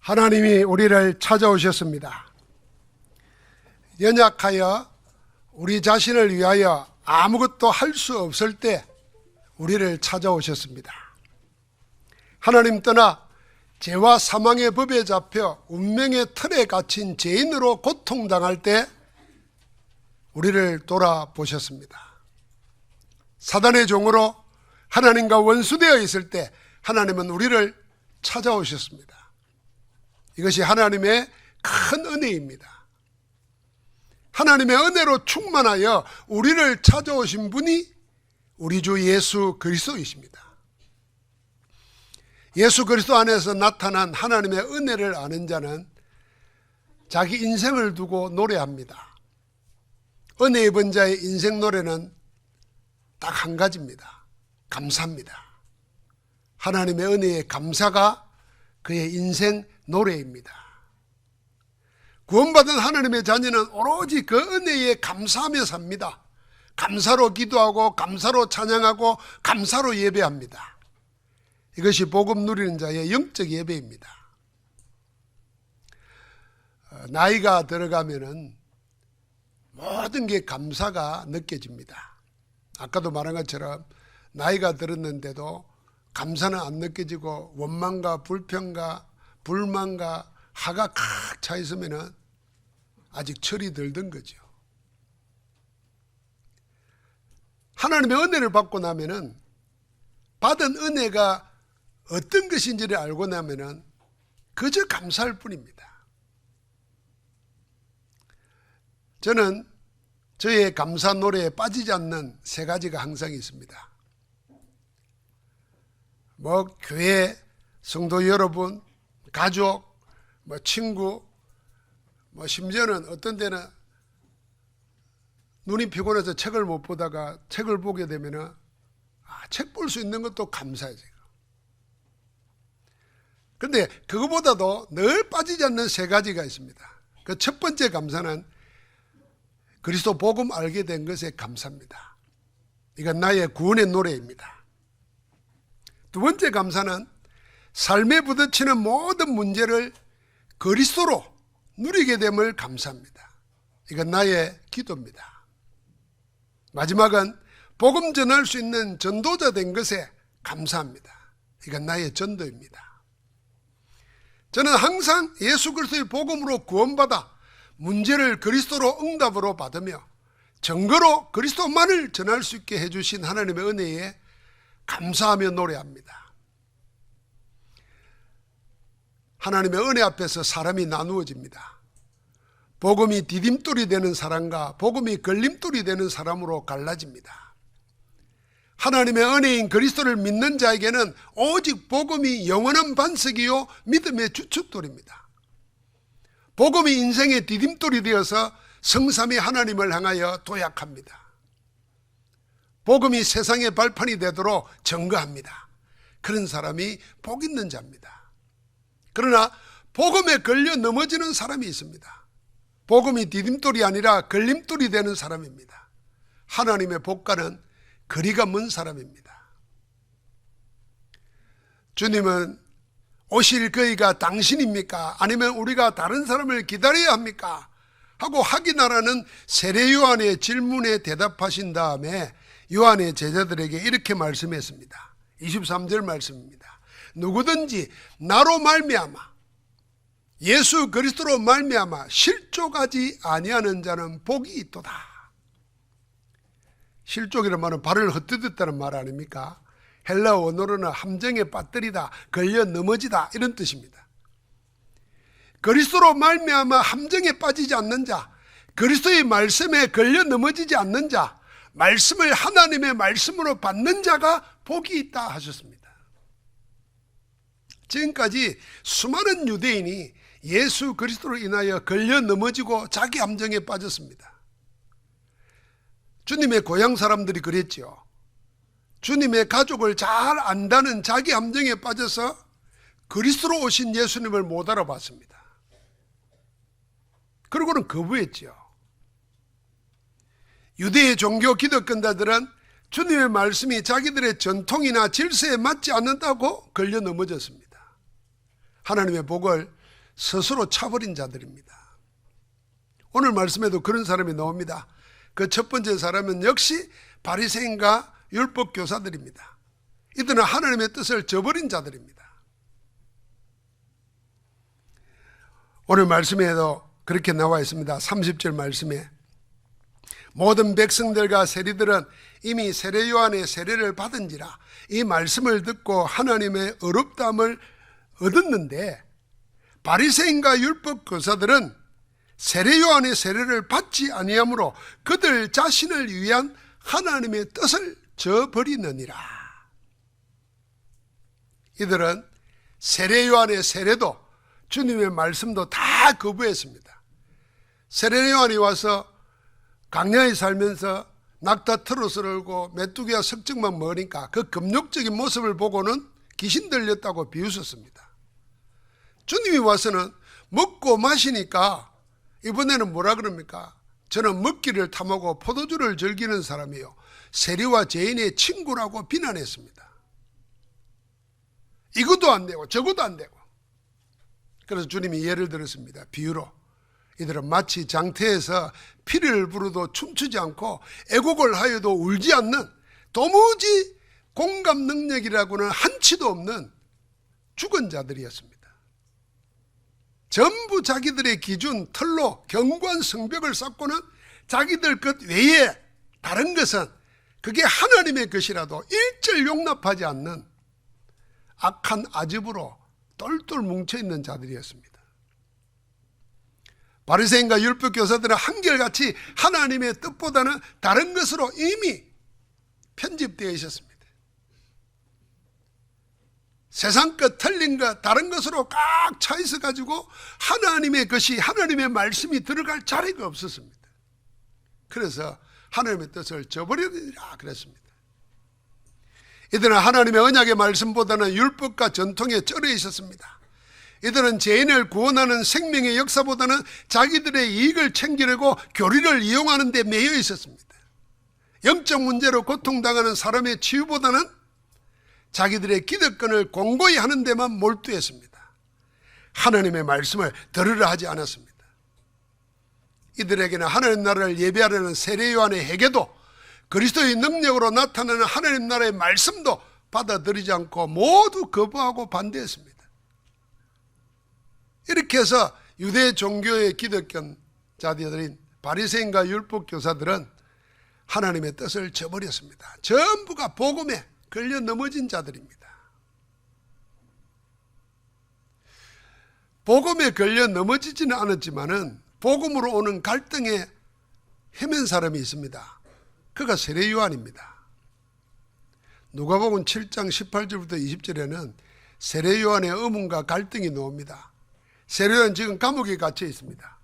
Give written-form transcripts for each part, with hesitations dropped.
하나님이 우리를 찾아오셨습니다. 연약하여 우리 자신을 위하여 아무것도 할 수 없을 때 우리를 찾아오셨습니다. 하나님 떠나 죄와 사망의 법에 잡혀 운명의 틀에 갇힌 죄인으로 고통당할 때 우리를 돌아보셨습니다. 사단의 종으로 하나님과 원수되어 있을 때 하나님은 우리를 찾아오셨습니다. 이것이 하나님의 큰 은혜입니다. 하나님의 은혜로 충만하여 우리를 찾아오신 분이 우리 주 예수 그리스도이십니다. 예수 그리스도 안에서 나타난 하나님의 은혜를 아는 자는 자기 인생을 두고 노래합니다. 은혜 입은 자의 인생 노래는 딱 한 가지입니다. 감사입니다. 하나님의 은혜의 감사가 그의 인생 노래입니다. 구원받은 하나님의 자녀는 오로지 그 은혜에 감사하며 삽니다. 감사로 기도하고 감사로 찬양하고 감사로 예배합니다. 이것이 복음 누리는 자의 영적 예배입니다. 나이가 들어가면은 모든 게 감사가 느껴집니다. 아까도 말한 것처럼 나이가 들었는데도 감사는 안 느껴지고 원망과 불평과 불만과 화가 칵 차 있으면은 아직 철이 덜 든 거죠. 하나님의 은혜를 받고 나면은 받은 은혜가 어떤 것인지를 알고 나면은 그저 감사할 뿐입니다. 저는 저의 감사 노래에 빠지지 않는 세 가지가 항상 있습니다. 교회 성도 여러분, 가족, 친구, 심지어는 어떤 때는 눈이 피곤해서 책을 못 보다가 책을 보게 되면은 책 볼 수 있는 것도 감사해요. 그런데 그거보다도 늘 빠지지 않는 세 가지가 있습니다. 그 첫 번째 감사는 그리스도 복음 알게 된 것에 감사입니다. 이건 나의 구원의 노래입니다. 두 번째 감사는 삶에 부딪히는 모든 문제를 그리스도로 누리게 됨을 감사합니다. 이건 나의 기도입니다. 마지막은 복음 전할 수 있는 전도자 된 것에 감사합니다. 이건 나의 전도입니다. 저는 항상 예수 그리스도의 복음으로 구원받아 문제를 그리스도로 응답으로 받으며 증거로 그리스도만을 전할 수 있게 해주신 하나님의 은혜에 감사하며 노래합니다. 하나님의 은혜 앞에서 사람이 나누어집니다. 복음이 디딤돌이 되는 사람과 복음이 걸림돌이 되는 사람으로 갈라집니다. 하나님의 은혜인 그리스도를 믿는 자에게는 오직 복음이 영원한 반석이요 믿음의 주춧돌입니다. 복음이 인생의 디딤돌이 되어서 성삼위 하나님을 향하여 도약합니다. 복음이 세상의 발판이 되도록 증거합니다. 그런 사람이 복 있는 자입니다. 그러나 복음에 걸려 넘어지는 사람이 있습니다. 복음이 디딤돌이 아니라 걸림돌이 되는 사람입니다. 하나님의 복과는 거리가 먼 사람입니다. 주님은 오실 그이가 당신입니까? 아니면 우리가 다른 사람을 기다려야 합니까? 하고 확인하라는 세례 요한의 질문에 대답하신 다음에 요한의 제자들에게 이렇게 말씀했습니다. 23절 말씀입니다. 누구든지 나로 말미암아 예수 그리스도로 말미암아 실족하지 아니하는 자는 복이 있도다. 실족이라는 말은 발을 헛디뎠다는 말 아닙니까? 헬라 원어로는 함정에 빠뜨리다, 걸려 넘어지다 이런 뜻입니다. 그리스도로 말미암아 함정에 빠지지 않는 자, 그리스도의 말씀에 걸려 넘어지지 않는 자, 말씀을 하나님의 말씀으로 받는 자가 복이 있다 하셨습니다. 지금까지 수많은 유대인이 예수 그리스도로 인하여 걸려 넘어지고 자기 함정에 빠졌습니다. 주님의 고향 사람들이 그랬죠. 주님의 가족을 잘 안다는 자기 함정에 빠져서 그리스도로 오신 예수님을 못 알아봤습니다. 그러고는 거부했죠. 유대의 종교 기득권자들은 주님의 말씀이 자기들의 전통이나 질서에 맞지 않는다고 걸려 넘어졌습니다. 하나님의 복을 스스로 차버린 자들입니다. 오늘 말씀에도 그런 사람이 나옵니다. 그 첫 번째 사람은 역시 바리새인과 율법 교사들입니다. 이들은 하나님의 뜻을 저버린 자들입니다. 오늘 말씀에도 그렇게 나와 있습니다. 30절 말씀에 모든 백성들과 세리들은 이미 세례 요한의 세례를 받은지라 이 말씀을 듣고 하나님의 의롭다함을 얻었는데 바리새인과 율법 교사들은 세례 요한의 세례를 받지 아니하므로 그들 자신을 위한 하나님의 뜻을 저버리느니라. 이들은 세례 요한의 세례도 주님의 말씀도 다 거부했습니다. 세례 요한이 와서 광야에 살면서 낙타 트롯을 울고 메뚜기와 석정만 먹으니까 그 금욕적인 모습을 보고는 귀신 들렸다고 비웃었습니다. 주님이 와서는 먹고 마시니까 이번에는 뭐라 그럽니까? 저는 먹기를 탐하고 포도주를 즐기는 사람이요 세리와 죄인의 친구라고 비난했습니다. 이것도 안 되고 저것도 안 되고. 그래서 주님이 예를 들었습니다. 비유로 이들은 마치 장태에서 피를 부르도 춤추지 않고 애곡을 하여도 울지 않는 도무지 공감 능력이라고는 한치도 없는 죽은 자들이었습니다. 전부 자기들의 기준, 틀로 견고한 성벽을 쌓고는 자기들 것 외에 다른 것은 그게 하나님의 것이라도 일절 용납하지 않는 악한 아집으로 똘똘 뭉쳐있는 자들이었습니다. 바리새인과 율법 교사들은 한결같이 하나님의 뜻보다는 다른 것으로 이미 편집되어 있었습니다. 세상 것, 틀린 것, 다른 것으로 꽉 차 있어 가지고 하나님의 것이, 하나님의 말씀이 들어갈 자리가 없었습니다. 그래서 하나님의 뜻을 저버리리라 그랬습니다. 이들은 하나님의 언약의 말씀보다는 율법과 전통에 쩔어 있었습니다. 이들은 죄인을 구원하는 생명의 역사보다는 자기들의 이익을 챙기려고 교리를 이용하는 데 매여 있었습니다. 영적 문제로 고통당하는 사람의 치유보다는 자기들의 기득권을 공고히 하는 데만 몰두했습니다. 하나님의 말씀을 들으려 하지 않았습니다. 이들에게는 하나님 나라를 예배하려는 세례 요한의 회개도 그리스도의 능력으로 나타나는 하나님 나라의 말씀도 받아들이지 않고 모두 거부하고 반대했습니다. 이렇게 해서 유대 종교의 기득권 자들인 바리새인과 율법 교사들은 하나님의 뜻을 저버렸습니다. 전부가 복음에 걸려 넘어진 자들입니다. 복음에 걸려 넘어지지는 않았지만은 복음으로 오는 갈등에 헤맨 사람이 있습니다. 그가 세례 요한입니다. 누가복음 7장 18절부터 20절에는 세례 요한의 의문과 갈등이 나옵니다. 세례 요한 지금 감옥에 갇혀 있습니다.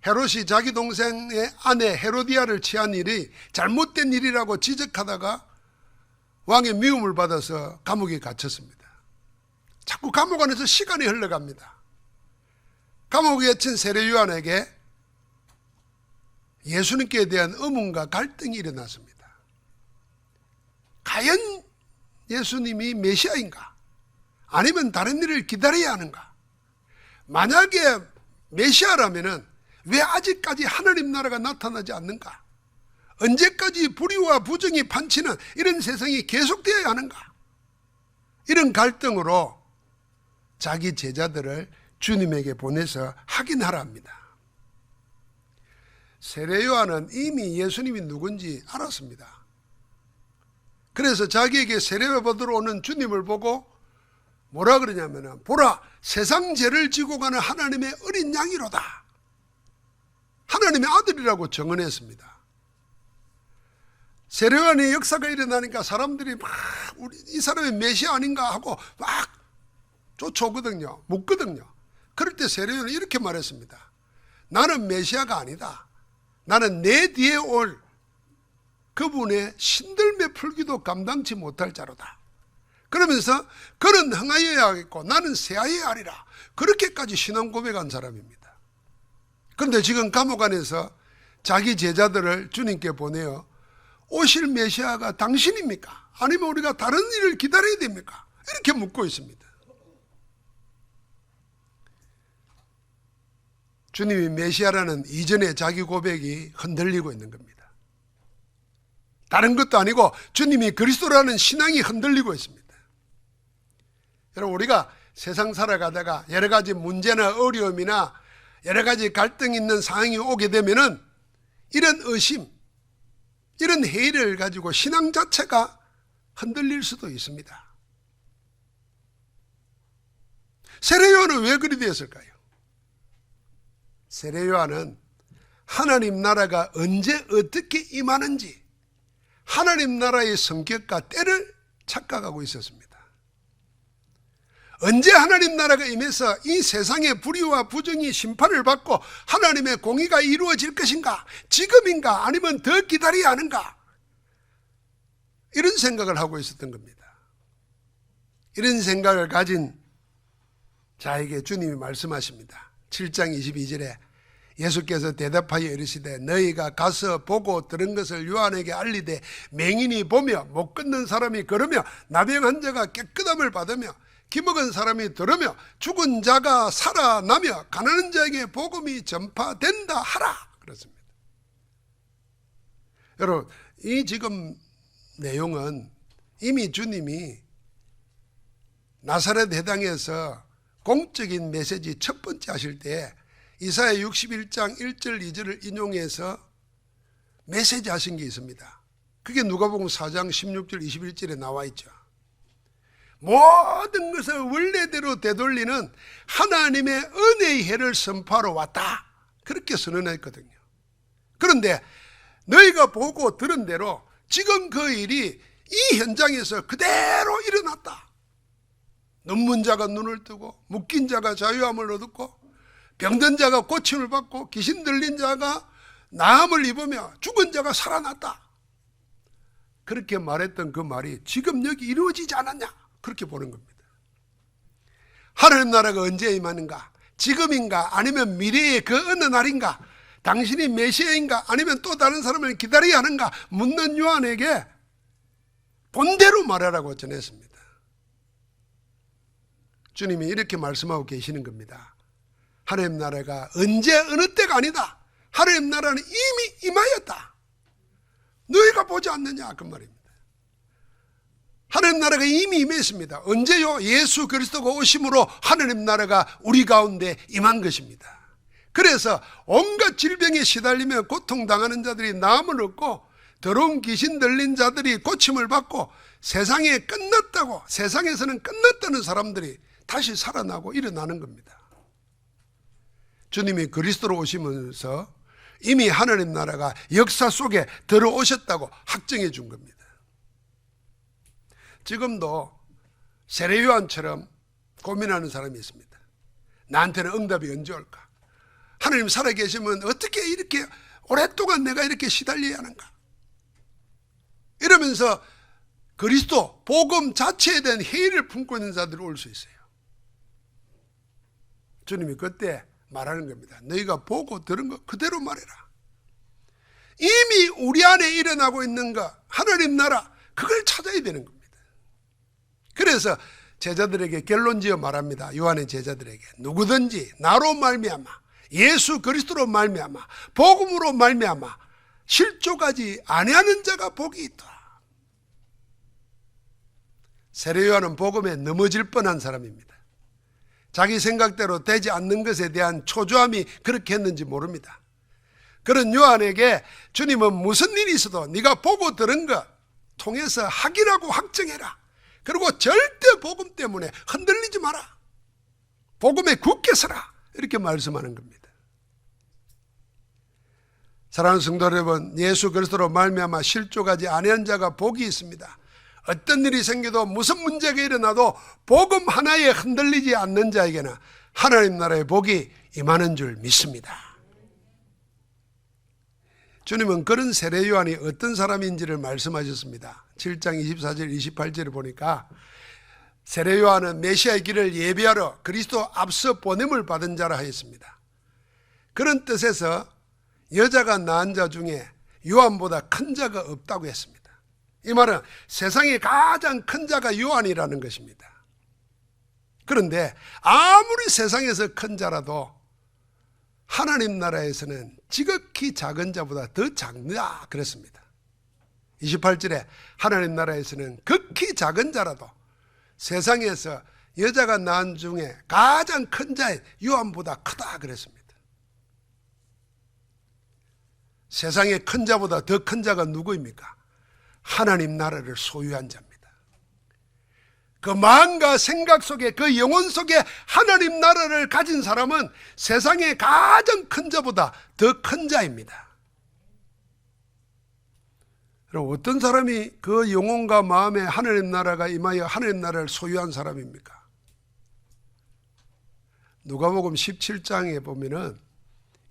헤롯이 자기 동생의 아내 헤로디아를 취한 일이 잘못된 일이라고 지적하다가 왕의 미움을 받아서 감옥에 갇혔습니다. 자꾸 감옥 안에서 시간이 흘러갑니다. 감옥에 갇힌 세례 요한에게 예수님께 대한 의문과 갈등이 일어났습니다. 과연 예수님이 메시아인가? 아니면 다른 일을 기다려야 하는가? 만약에 메시아라면 왜 아직까지 하나님 나라가 나타나지 않는가? 언제까지 불의와 부정이 판치는 이런 세상이 계속되어야 하는가? 이런 갈등으로 자기 제자들을 주님에게 보내서 확인하라 합니다. 세례 요한은 이미 예수님이 누군지 알았습니다. 그래서 자기에게 세례를 받으러 오는 주님을 보고 뭐라 그러냐면, 보라, 세상 죄를 지고 가는 하나님의 어린 양이로다. 하나님의 아들이라고 정언했습니다. 세례 요한의 역사가 일어나니까 사람들이 막 이 사람이 메시아 아닌가 하고 막 쫓아오거든요. 묻거든요. 그럴 때 세례 요한은 이렇게 말했습니다. 나는 메시아가 아니다. 나는 내 뒤에 올 그분의 신들매 풀기도 감당치 못할 자로다. 그러면서 그는 흥하여야 하겠고 나는 쇠하여야 하리라. 그렇게까지 신앙 고백한 사람입니다. 그런데 지금 감옥 안에서 자기 제자들을 주님께 보내어 오실 메시아가 당신입니까? 아니면 우리가 다른 일을 기다려야 됩니까? 이렇게 묻고 있습니다. 주님이 메시아라는 이전의 자기 고백이 흔들리고 있는 겁니다. 다른 것도 아니고 주님이 그리스도라는 신앙이 흔들리고 있습니다. 여러분, 우리가 세상 살아가다가 여러 가지 문제나 어려움이나 여러 가지 갈등이 있는 상황이 오게 되면은 이런 의심, 이런 회의를 가지고 신앙 자체가 흔들릴 수도 있습니다. 세례 요한은 왜 그리 되었을까요? 세례 요한은 하나님 나라가 언제 어떻게 임하는지 하나님 나라의 성격과 때를 착각하고 있었습니다. 언제 하나님 나라가 임해서 이 세상의 불의와 부정이 심판을 받고 하나님의 공의가 이루어질 것인가? 지금인가? 아니면 더 기다려야 하는가? 이런 생각을 하고 있었던 겁니다. 이런 생각을 가진 자에게 주님이 말씀하십니다. 7장 22절에 예수께서 대답하여 이르시되 너희가 가서 보고 들은 것을 요한에게 알리되 맹인이 보며 못 걷는 사람이 걸으며 나병한 자가 깨끗함을 받으며 기먹은 사람이 들으며 죽은 자가 살아나며 가난한 자에게 복음이 전파된다 하라 그렇습니다. 여러분, 이 지금 내용은 이미 주님이 나사렛 해당에서 공적인 메시지 첫 번째 하실 때 이사야 61장 1절 2절을 인용해서 메시지 하신 게 있습니다. 그게 누가복음 4장 16절 21절에 나와 있죠. 모든 것을 원래대로 되돌리는 하나님의 은혜의 해를 선포하러 왔다, 그렇게 선언했거든요. 그런데 너희가 보고 들은 대로 지금 그 일이 이 현장에서 그대로 일어났다. 눈문 자가 눈을 뜨고 묶인 자가 자유함을 얻고 병든 자가 고침을 받고 귀신 들린 자가 나음을 입으며 죽은 자가 살아났다. 그렇게 말했던 그 말이 지금 여기 이루어지지 않았냐, 그렇게 보는 겁니다. 하나님 나라가 언제 임하는가? 지금인가? 아니면 미래의 그 어느 날인가? 당신이 메시아인가? 아니면 또 다른 사람을 기다려야 하는가? 묻는 요한에게 본대로 말하라고 전했습니다. 주님이 이렇게 말씀하고 계시는 겁니다. 하나님 나라가 언제 어느 때가 아니다. 하나님 나라는 이미 임하였다. 너희가 보지 않느냐, 그 말입니다. 하나님 나라가 이미 임했습니다. 언제요? 예수 그리스도가 오심으로 하나님 나라가 우리 가운데 임한 것입니다. 그래서 온갖 질병에 시달리며 고통당하는 자들이 나음을 얻고 더러운 귀신 들린 자들이 고침을 받고 세상에 끝났다고, 세상에서는 끝났다는 사람들이 다시 살아나고 일어나는 겁니다. 주님이 그리스도로 오시면서 이미 하나님 나라가 역사 속에 들어오셨다고 확정해 준 겁니다. 지금도 세례 요한처럼 고민하는 사람이 있습니다. 나한테는 응답이 언제 올까? 하나님 살아계시면 어떻게 이렇게 오랫동안 내가 이렇게 시달려야 하는가? 이러면서 그리스도 복음 자체에 대한 회의를 품고 있는 자들이 올 수 있어요. 주님이 그때 말하는 겁니다. 너희가 보고 들은 거 그대로 말해라. 이미 우리 안에 일어나고 있는 거, 하나님 나라, 그걸 찾아야 되는 겁니다. 그래서 제자들에게 결론지어 말합니다. 요한의 제자들에게 누구든지 나로 말미암아, 예수 그리스도로 말미암아, 복음으로 말미암아 실족하지 아니하는 자가 복이 있다. 세례 요한은 복음에 넘어질 뻔한 사람입니다. 자기 생각대로 되지 않는 것에 대한 초조함이 그렇게 했는지 모릅니다. 그런 요한에게 주님은 무슨 일이 있어도 네가 보고 들은 것 통해서 확인하고 확정해라. 그리고 절대 복음 때문에 흔들리지 마라. 복음에 굳게 서라. 이렇게 말씀하는 겁니다. 사랑하는 성도 여러분, 예수 그리스도로 말미암아 실족하지 아니한 자가 복이 있습니다. 어떤 일이 생겨도 무슨 문제가 일어나도 복음 하나에 흔들리지 않는 자에게는 하나님 나라의 복이 임하는 줄 믿습니다. 주님은 그런 세례 요한이 어떤 사람인지를 말씀하셨습니다. 7장 24절 28절을 보니까 세례 요한은 메시아의 길을 예비하러 그리스도 앞서 보냄을 받은 자라 하였습니다. 그런 뜻에서 여자가 낳은 자 중에 요한보다 큰 자가 없다고 했습니다. 이 말은 세상에 가장 큰 자가 요한이라는 것입니다. 그런데 아무리 세상에서 큰 자라도 하나님 나라에서는 지극히 작은 자보다 더 작다 그랬습니다. 28절에 하나님 나라에서는 극히 작은 자라도 세상에서 여자가 낳은 중에 가장 큰 자의 요한보다 크다 그랬습니다. 세상에 큰 자보다 더 큰 자가 누구입니까? 하나님 나라를 소유한 자입니다. 그 마음과 생각 속에, 그 영혼 속에 하나님 나라를 가진 사람은 세상에 가장 큰 자보다 더 큰 자입니다. 그럼 어떤 사람이 그 영혼과 마음에 하나님 나라가 임하여 하나님 나라를 소유한 사람입니까? 누가복음 17장에 보면은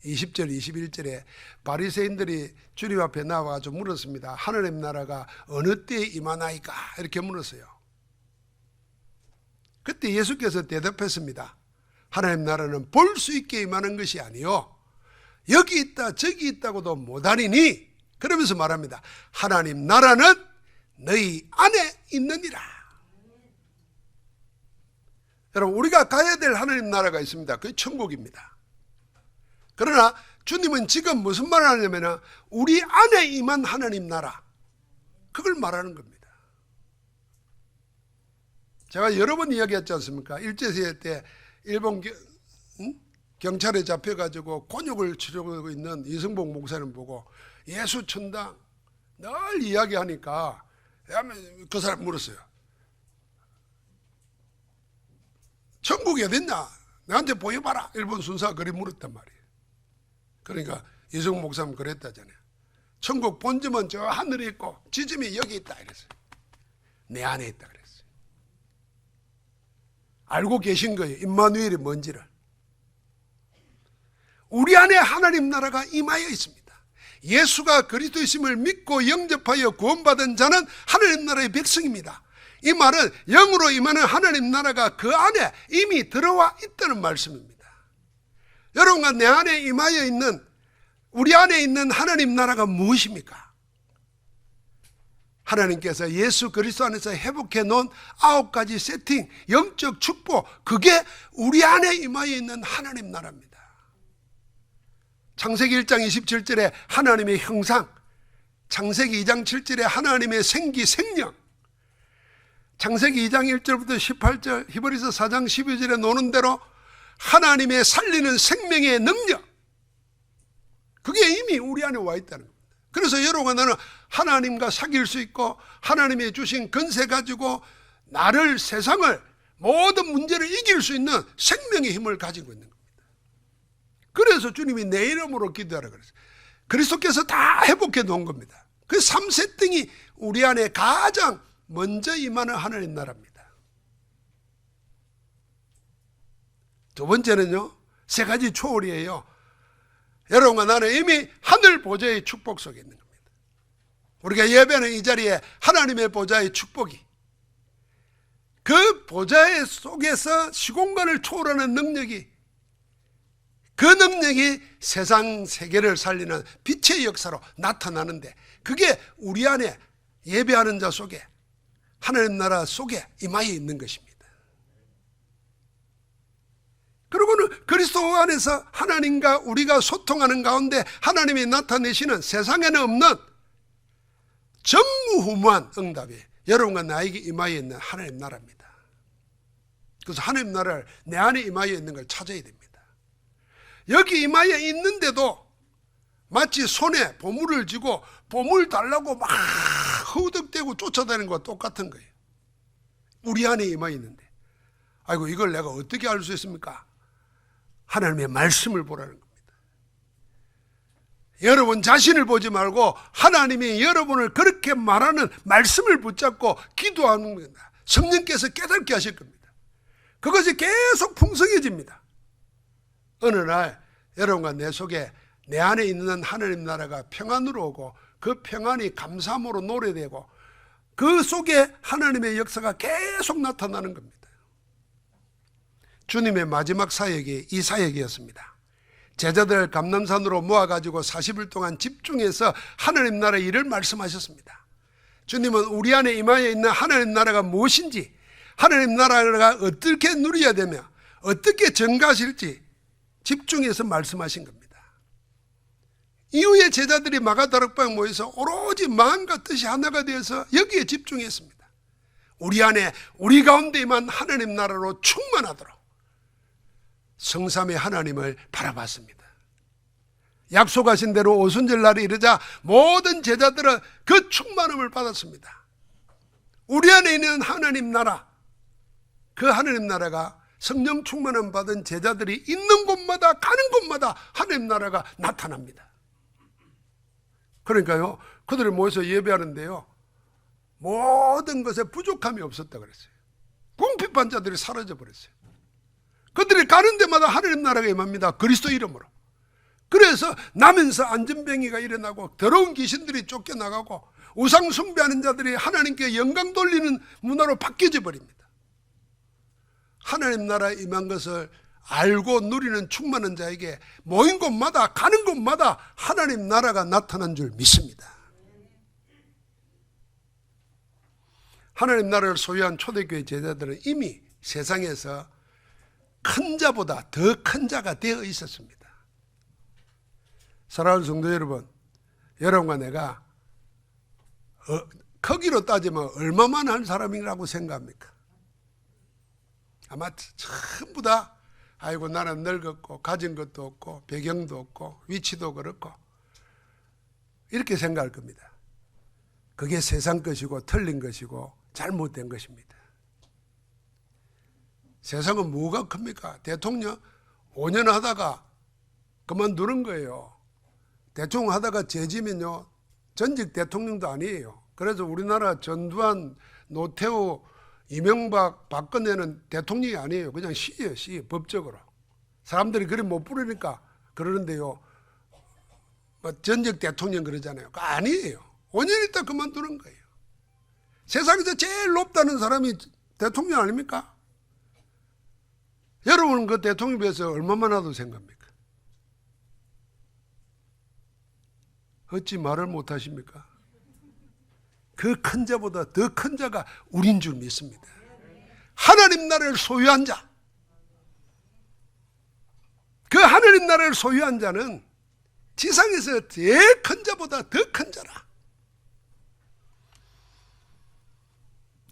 20절 21절에 바리새인들이 주님 앞에 나와가지고 물었습니다. 하나님 나라가 어느 때에 임하나이까? 이렇게 물었어요. 그때 예수께서 대답했습니다. 하나님 나라는 볼 수 있게 임하는 것이 아니요 여기 있다 저기 있다고도 못하리니, 그러면서 말합니다. 하나님 나라는 너희 안에 있느니라. 여러분, 우리가 가야 될 하나님 나라가 있습니다. 그게 천국입니다. 그러나 주님은 지금 무슨 말을 하냐면 우리 안에 임한 하나님 나라, 그걸 말하는 겁니다. 제가 여러 번 이야기했지 않습니까? 일제시대 때 일본 경찰에 잡혀가지고 곤욕을 치르고 있는 이승복 목사님 보고 예수 천당 늘 이야기하니까 그 사람 물었어요. 천국이 어딨냐? 나한테 보여봐라. 일본 순사가 그리 물었단 말이에요. 그러니까 이승복 목사님 그랬다잖아요. 천국 본점은 저 하늘에 있고 지점이 여기 있다 이랬어요. 내 안에 있다 그랬어요. 알고 계신 거예요. 임마누엘이 뭔지를. 우리 안에 하나님 나라가 임하여 있습니다. 예수가 그리스도이심을 믿고 영접하여 구원받은 자는 하나님 나라의 백성입니다. 이 말은 영으로 임하는 하나님 나라가 그 안에 이미 들어와 있다는 말씀입니다. 여러분과 내 안에 임하여 있는, 우리 안에 있는 하나님 나라가 무엇입니까? 하나님께서 예수 그리스도 안에서 회복해 놓은 9가지 세팅, 영적 축복, 그게 우리 안에 임하여 있는 하나님 나라입니다. 창세기 1장 27절에 하나님의 형상, 창세기 2장 7절에 하나님의 생기, 생명, 창세기 2장 1절부터 18절, 히브리서 4장 12절에 노는 대로 하나님의 살리는 생명의 능력, 그게 이미 우리 안에 와 있다는 겁니다. 그래서 여러분과 나는 하나님과 사귈 수 있고 하나님이 주신 권세 가지고 나를, 세상을, 모든 문제를 이길 수 있는 생명의 힘을 가지고 있는 겁니다. 그래서 주님이 내 이름으로 기도하라 그랬어요. 그리스도께서 다 회복해 놓은 겁니다. 그 3세팅이 우리 안에 가장 먼저 임하는 하나님 나라입니다. 두 번째는요, 3가지 초월이에요. 여러분과 나는 이미 하늘 보좌의 축복 속에 있는 겁니다. 우리가 예배하는 이 자리에 하나님의 보좌의 축복이, 그 보좌의 속에서 시공간을 초월하는 능력이, 그 능력이 세상 세계를 살리는 빛의 역사로 나타나는데, 그게 우리 안에 예배하는 자 속에, 하나님 나라 속에 임하여 있는 것입니다. 그리고는 그리스도 안에서 하나님과 우리가 소통하는 가운데 하나님이 나타내시는 세상에는 없는 전무후무한 응답이 여러분과 나에게 임하여 있는 하나님 나라입니다. 그래서 하나님 나라를 내 안에 임하여 있는 걸 찾아야 됩니다. 여기 임하여 있는데도 마치 손에 보물을 쥐고 보물 달라고 막 허우덕대고 쫓아다니는 것과 똑같은 거예요. 우리 안에 임하여 있는데, 아이고 이걸 내가 어떻게 알 수 있습니까? 하나님의 말씀을 보라는 겁니다. 여러분 자신을 보지 말고 하나님이 여러분을 그렇게 말하는 말씀을 붙잡고 기도하는 겁니다. 성령께서 깨닫게 하실 겁니다. 그것이 계속 풍성해집니다. 어느 날 여러분과 내 속에, 내 안에 있는 하나님 나라가 평안으로 오고 그 평안이 감사함으로 노래되고 그 속에 하나님의 역사가 계속 나타나는 겁니다. 주님의 마지막 사역이 이 사역이었습니다. 제자들 감람산으로 모아가지고 40일 동안 집중해서 하나님 나라의 일을 말씀하셨습니다. 주님은 우리 안에 임하여 있는 하나님 나라가 무엇인지, 하나님 나라가 어떻게 누려야 되며 어떻게 증가하실지 집중해서 말씀하신 겁니다. 이후에 제자들이 마가다락방에 모여서 오로지 마음과 뜻이 하나가 되어서 여기에 집중했습니다. 우리 안에 우리 가운데에만 하나님 나라로 충만하도록 성삼의 하나님을 바라봤습니다. 약속하신 대로 오순절 날이 이르자 모든 제자들은 그 충만함을 받았습니다. 우리 안에 있는 하나님 나라, 그 하나님 나라가 성령 충만함 받은 제자들이 있는 곳마다 가는 곳마다 하나님 나라가 나타납니다. 그러니까요, 그들이 모여서 예배하는데요, 모든 것에 부족함이 없었다 그랬어요. 궁핍한 자들이 사라져 버렸어요. 그들이 가는 데마다 하나님 나라가 임합니다. 그리스도 이름으로. 그래서 나면서 안전병이가 일어나고 더러운 귀신들이 쫓겨나가고 우상 숭배하는 자들이 하나님께 영광 돌리는 문화로 바뀌어져 버립니다. 하나님 나라에 임한 것을 알고 누리는 충만한 자에게 모인 곳마다 가는 곳마다 하나님 나라가 나타난 줄 믿습니다. 하나님 나라를 소유한 초대교회 제자들은 이미 세상에서 큰 자보다 더 큰 자가 되어 있었습니다. 사랑하는 성도 여러분, 여러분과 내가 크기로 따지면 얼마만 한 사람이라고 생각합니까? 아마 전부 다 아이고 나는 늙었고 가진 것도 없고 배경도 없고 위치도 그렇고 이렇게 생각할 겁니다. 그게 세상 것이고 틀린 것이고 잘못된 것입니다. 세상은 뭐가 큽니까? 대통령 5년 하다가 그만두는 거예요. 대통령 하다가 재지면요 전직 대통령도 아니에요. 그래서 우리나라 전두환, 노태우, 이명박, 박근혜는 대통령이 아니에요. 그냥 시예요, 시. 법적으로. 사람들이 그리 못 부르니까 그러는데요, 전직 대통령 그러잖아요. 그거 아니에요. 5년 있다 그만두는 거예요. 세상에서 제일 높다는 사람이 대통령 아닙니까? 여러분은 그 대통령에 비해서 얼마만 하도 생각합니까? 어찌 말을 못하십니까? 그 큰 자보다 더 큰 자가 우린 줄 믿습니다. 하나님 나라를 소유한 자, 그 하나님 나라를 소유한 자는 지상에서 제일 큰 자보다 더 큰 자라.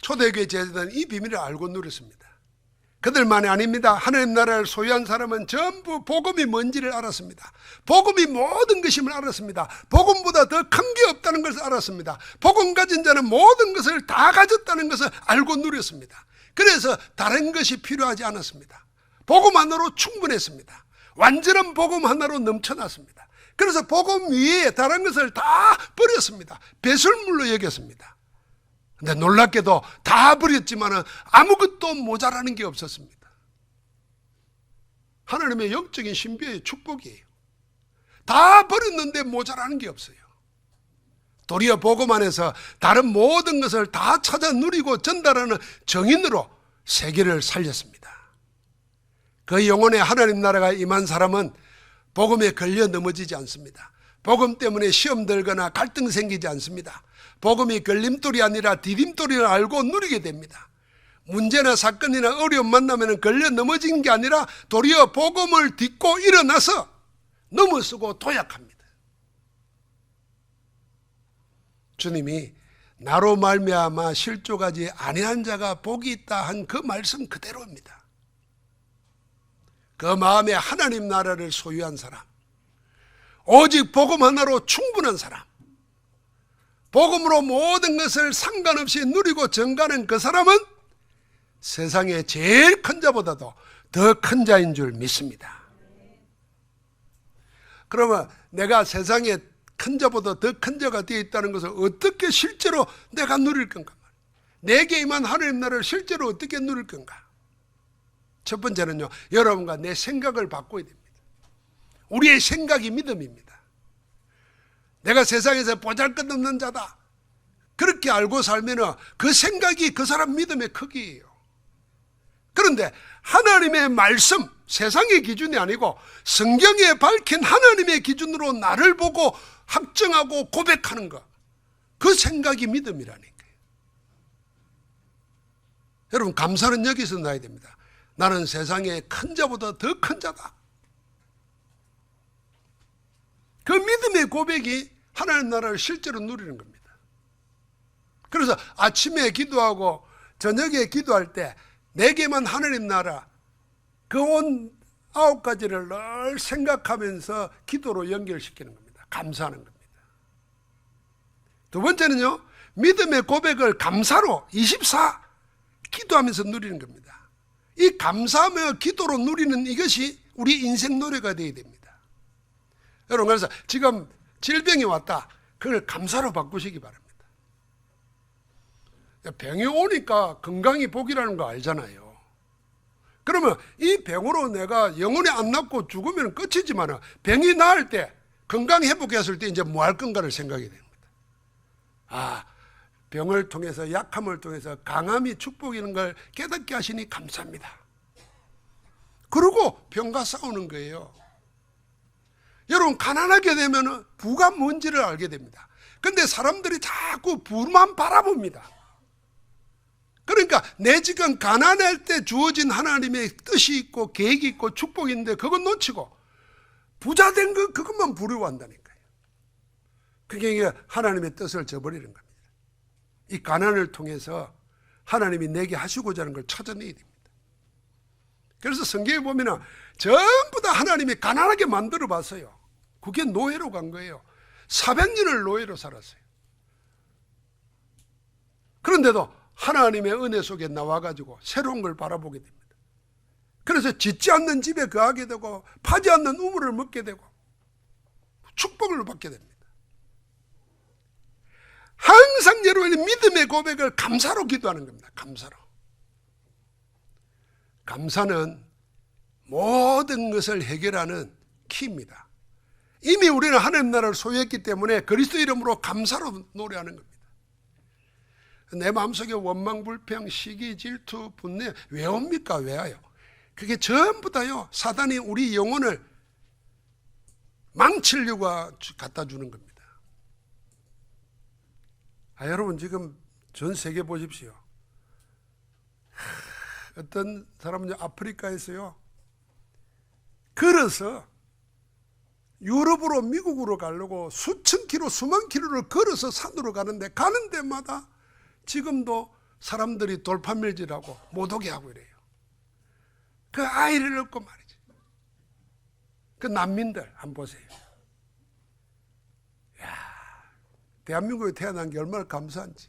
초대교회 제자들은 이 비밀을 알고 누렸습니다. 그들만이 아닙니다. 하나님 나라를 소유한 사람은 전부 복음이 뭔지를 알았습니다. 복음이 모든 것임을 알았습니다. 복음보다 더 큰 게 없다는 것을 알았습니다. 복음 가진 자는 모든 것을 다 가졌다는 것을 알고 누렸습니다. 그래서 다른 것이 필요하지 않았습니다. 복음 하나로 충분했습니다. 완전한 복음 하나로 넘쳐났습니다. 그래서 복음 위에 다른 것을 다 버렸습니다. 배설물로 여겼습니다. 근데 놀랍게도 다 버렸지만 아무것도 모자라는 게 없었습니다. 하나님의 영적인 신비의 축복이에요. 다 버렸는데 모자라는 게 없어요. 도리어 복음 안에서 다른 모든 것을 다 찾아 누리고 전달하는 정인으로 세계를 살렸습니다. 그 영혼의 하나님 나라가 임한 사람은 복음에 걸려 넘어지지 않습니다. 복음 때문에 시험 들거나 갈등 생기지 않습니다. 복음이 걸림돌이 아니라 디딤돌이를 알고 누리게 됩니다. 문제나 사건이나 어려움 만나면 걸려 넘어지는 게 아니라 도리어 복음을 딛고 일어나서 넘어서고 도약합니다. 주님이 나로 말미암아 실족하지 아니한 자가 복이 있다 한 그 말씀 그대로입니다. 그 마음에 하나님 나라를 소유한 사람, 오직 복음 하나로 충분한 사람, 복음으로 모든 것을 상관없이 누리고 정가는 그 사람은 세상에 제일 큰 자보다도 더 큰 자인 줄 믿습니다. 그러면 내가 세상에 큰 자보다 더 큰 자가 되어 있다는 것을 어떻게 실제로 내가 누릴 건가? 내게 임한 하나님 나라를 실제로 어떻게 누릴 건가? 첫 번째는요, 여러분과 내 생각을 바꿔야 됩니다. 우리의 생각이 믿음입니다. 내가 세상에서 보잘것없는 자다, 그렇게 알고 살면 그 생각이 그 사람 믿음의 크기예요. 그런데 하나님의 말씀, 세상의 기준이 아니고 성경에 밝힌 하나님의 기준으로 나를 보고 합정하고 고백하는 것, 그 생각이 믿음이라니까요. 여러분, 감사는 여기서 나야 됩니다. 나는 세상에 큰 자보다 더 큰 자다. 그 믿음의 고백이 하나님 나라를 실제로 누리는 겁니다. 그래서 아침에 기도하고 저녁에 기도할 때 내게만 하나님 나라, 그 온 9가지를 늘 생각하면서 기도로 연결시키는 겁니다. 감사하는 겁니다. 두 번째는요, 믿음의 고백을 감사로 24 기도하면서 누리는 겁니다. 이 감사하며 기도로 누리는 이것이 우리 인생 노래가 되어야 됩니다. 여러분, 그래서 지금 질병이 왔다, 그걸 감사로 바꾸시기 바랍니다. 병이 오니까 건강이 복이라는 거 알잖아요. 그러면 이 병으로 내가 영원히 안 낫고 죽으면 끝이지만 병이 나을 때, 건강 회복했을 때 이제 뭐 할 건가를 생각해야 됩니다. 병을 통해서, 약함을 통해서 강함이 축복이는 걸 깨닫게 하시니 감사합니다. 그리고 병과 싸우는 거예요. 여러분, 가난하게 되면 부가 뭔지를 알게 됩니다. 그런데 사람들이 자꾸 부만 바라봅니다. 그러니까 내 지금 가난할 때 주어진 하나님의 뜻이 있고 계획이 있고 축복이 있는데 그건 놓치고 부자 된 거 그것만 부러워한다니까요. 그게 하나님의 뜻을 저버리는 겁니다. 이 가난을 통해서 하나님이 내게 하시고자 하는 걸 찾아내야 됩니다. 그래서 성경에 보면 전부 다 하나님이 가난하게 만들어 봤어요. 그게 노예로 간 거예요. 400년을 노예로 살았어요. 그런데도 하나님의 은혜 속에 나와가지고 새로운 걸 바라보게 됩니다. 그래서 짓지 않는 집에 거하게 되고 파지 않는 우물을 먹게 되고 축복을 받게 됩니다. 항상 여러분이 믿음의 고백을 감사로 기도하는 겁니다. 감사로. 감사는 모든 것을 해결하는 키입니다. 이미 우리는 하나님 나라를 소유했기 때문에 그리스도 이름으로 감사로 노래하는 겁니다. 내 마음속에 원망, 불평, 시기, 질투, 분내 왜 옵니까? 왜 와요? 그게 전부 다요, 사단이 우리 영혼을 망치려고 갖다 주는 겁니다. 여러분, 지금 전 세계 보십시오. 어떤 사람은 아프리카에서요, 걸어서 유럽으로, 미국으로 가려고 수천 킬로, 수만 킬로를 걸어서 산으로 가는데, 가는 데마다 지금도 사람들이 돌판밀질하고 못 오게 하고 이래요. 그 아이를 얻고 말이지. 그 난민들 한번 보세요. 대한민국에 태어난 게 얼마나 감사한지.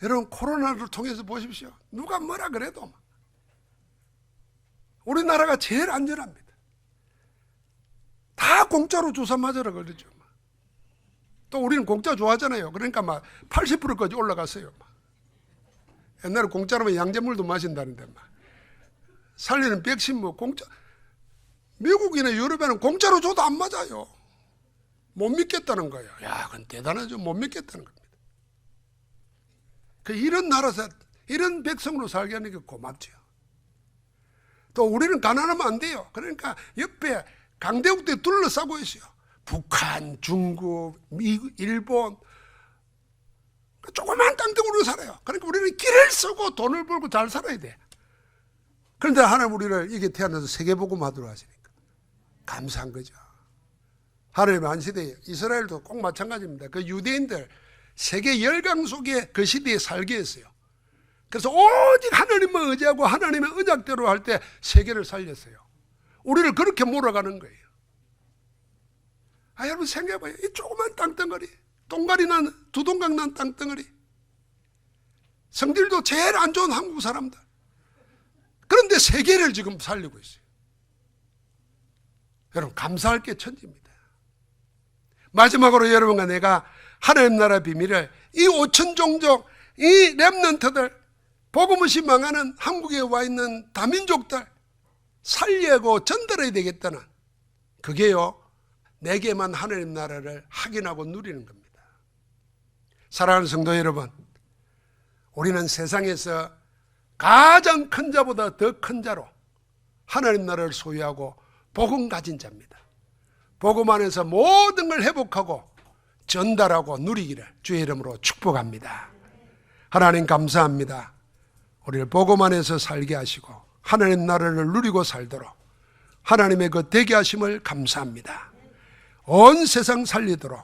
여러분, 코로나를 통해서 보십시오. 누가 뭐라 그래도 우리나라가 제일 안전합니다. 다 공짜로 주사 맞으라 그러죠. 또 우리는 공짜 좋아하잖아요. 그러니까 막 80%까지 올라갔어요. 옛날에 공짜로면 양잿물도 마신다는데 살리는 백신 공짜. 미국이나 유럽에는 공짜로 줘도 안 맞아요. 못 믿겠다는 거예요. 그건 대단하죠. 못 믿겠다는 겁니다. 이런 나라에서 이런 백성으로 살게 하는 게 고맙죠. 또 우리는 가난하면 안 돼요. 그러니까 옆에 강대국들이 둘러싸고 있어요. 북한, 중국, 미국, 일본, 조그만 땅덩어리로 살아요. 그러니까 우리는 길을 쓰고 돈을 벌고 잘 살아야 돼. 그런데 하나님 우리를 이게 태어나서 세계복음 하도록 하시니까 감사한 거죠. 하나님의 한 시대에, 이스라엘도 꼭 마찬가지입니다. 그 유대인들 세계 열강 속에 그 시대에 살게 했어요. 그래서 오직 하나님만 의지하고 하나님의 언약대로 할 때 세계를 살렸어요. 우리를 그렇게 몰아가는 거예요. 여러분 생각해봐요. 이 조그만 땅덩어리, 동가리 난, 두동강 난 땅덩어리. 성질도 제일 안 좋은 한국 사람들. 그런데 세계를 지금 살리고 있어요. 여러분, 감사할 게 천지입니다. 마지막으로 여러분과 내가 하나님 나라 비밀을, 이 5천 종족, 이 렘넌트들, 복음 없이 망하는 한국에 와 있는 다민족들 살리고 전달해야 되겠다는, 그게요, 내게만 하나님 나라를 확인하고 누리는 겁니다. 사랑하는 성도 여러분, 우리는 세상에서 가장 큰 자보다 더 큰 자로 하나님 나라를 소유하고 복음 가진 자입니다. 복음 안에서 모든 걸 회복하고 전달하고 누리기를 주의 이름으로 축복합니다. 하나님 감사합니다. 우리를 복음 안에서 살게 하시고 하나님 나라를 누리고 살도록 하나님의 그 되게 하심을 감사합니다. 온 세상 살리도록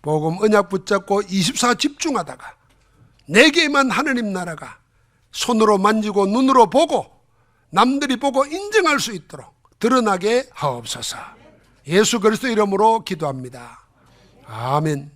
복음 언약 붙잡고 24 집중하다가 내게만 하느님 나라가 손으로 만지고 눈으로 보고 남들이 보고 인정할 수 있도록 드러나게 하옵소서. 예수 그리스도 이름으로 기도합니다. 아멘.